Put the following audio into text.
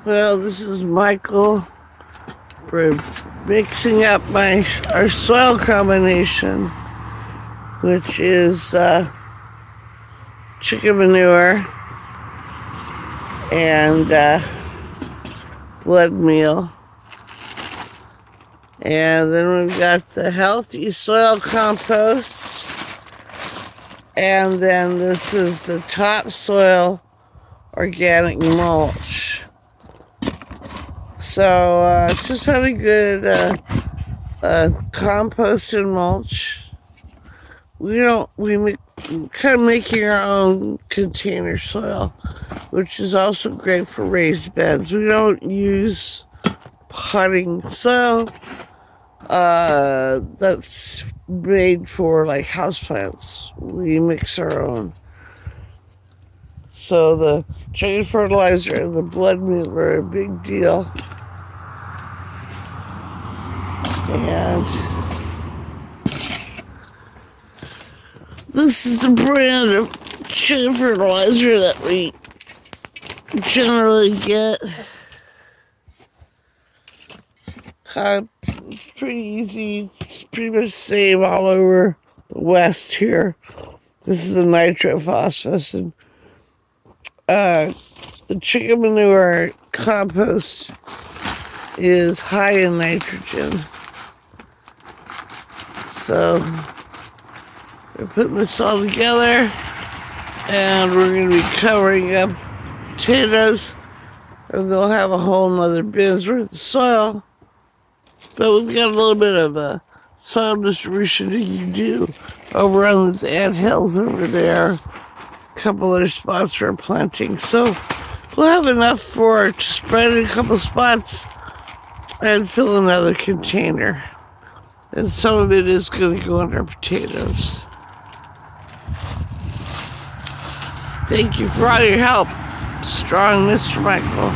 Well, this is Michael. We're mixing up our soil combination, which is chicken manure and blood meal. And then we've got the healthy soil compost. And then this is the topsoil organic mulch. So just very good compost and mulch. We kind of making our own container soil, which is also great for raised beds. We don't use potting soil that's made for like houseplants. We mix our own. So the chicken fertilizer and the blood meal are a big deal. And this is the brand of chicken fertilizer that we generally get. It's pretty easy. It's pretty much the same all over the West here. This is the nitrophosphorus, and the chicken manure compost is high in nitrogen. So we're putting this all together, and we're going to be covering up potatoes, and they'll have a whole nother bin's worth of soil. But we've got a little bit of soil distribution that you do over on those anthills over there. A couple other spots for planting. So we'll have enough to spread in a couple spots and fill another container. And some of it is going to go under potatoes. Thank you for all your help. Strong, Mr. Michael.